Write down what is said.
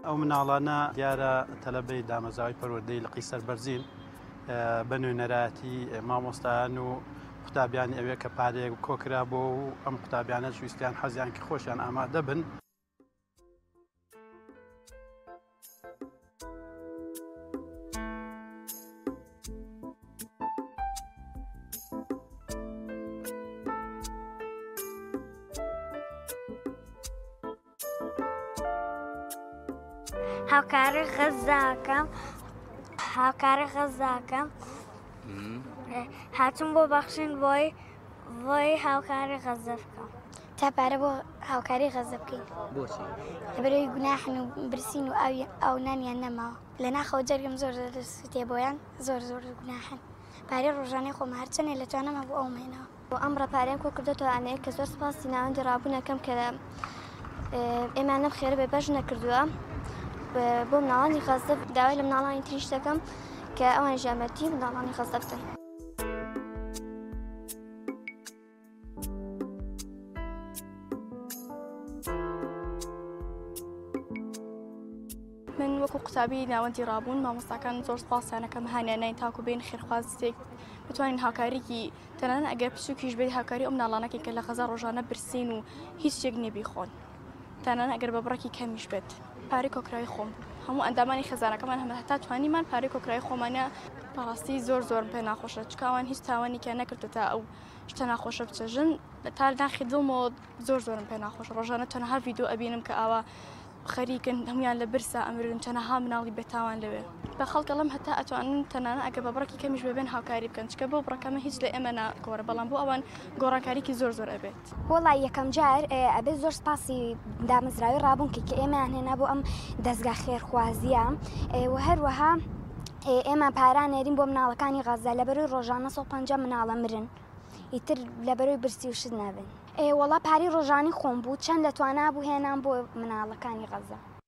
ئەو مناڵانە دیارە تەلەبەی دامەزراوی پەروەردەی لقی سەربەرزین بە نوێنەرایەتی مامۆستایان و قوتابیانی ئەوێ کە پارەیەک کۆکرا بۆ و ئەم قوتابیانە ویستیان حەزیان کە خۆشیان ئامادە بن. هاوکاری غەزاکەم هاتووم بۆ بەخشین بۆی هاوکاری غەزە بکەم تا پارە بۆ هاوکاری غەزە بکەین. بۆچی؟ لەبەرەوەی گوناحن و برسین و ئەو نانیان نەماوە لە ناخەوە جەرگم زۆر سوتێ بۆیان زۆر گوناحن. پارەی ڕۆژانەی خۆمە هەرچەنێ لە توانەمە بۆ ئەو مێنەوە. بۆ ئەم ڕەپارەیان کۆ کردوێتەوە ئەنەیە کە زۆر سپاسی ناوەندی ڕابوونەکەم کە ئێمانەم خێرە بێ بەش نەکردووە بۆ مناڵانی غەزە داوای لە مناڵانی تریش دەکەم کە ئەوان ژامەتی مناڵانی غەزە بکەن. من وەکو قوتابی ناوەندی ڕابوون مامۆستاکان زۆر سپاسیانەکەم هانیانەی تاکو بین خێرخوازێک بتوانین هاوکاریکی تەنانە ئەگەر پسوکیش بێت هاوکاری ئەم مناڵانەکە کە لە غەزە ڕۆژانە برسین و هیچ شتێک نەبیخۆن تەنانە ئەگەر بە بڕێکی کەمیش بێت. پارەی کۆکراوی خۆم هەموو ئەندامانی خێزانەکەمان هەمە هەتا توانیمان پارەی کۆکراوی خۆمانە بەڕاستی زۆر پێ ناخۆشە چکاوان هیچ تاوانی کە نەکردو تا ئەو شتە ناخۆشە بچەژن تا ناخی دڵمەوە زۆرم پێ ناخۆش ڕۆژانە تەنها ڤیدیۆ ئەبینم کە ئاوا خەریکن هەمویان لە برسا ئەمرن تەنەها مناڵی بێتاوان لەوێ بە خەڵکەڵم هەتا ئەتوانن تەنانە ئەگە بە بڕێکی کەمیش ببێن هاوکاری بکەن چکە بۆ بڕەکەمە هیچ لە ئێمە ناگۆڕە بەڵام بۆ ئەوان گۆڕانکاریکی زۆر ئەبێت. وەڵای یەکەم جار ئەبێت زۆر سپاسی دامەزراوی ڕابوون کە ئێمەیان هێنا بۆ ئەم دەستگا خێرخوازیە و هەروەها ئێمە پاران نێرین بۆ مناڵەکانی غەزە لەبەروی ڕۆژانە 150 مناڵە مرن ئیتر لەبەروی برسی و شت نابن. وەڵا پاری ڕۆژانی خۆم بوو چەند دەتوانابوو هێنان بۆ مناڵەکانی غەزە.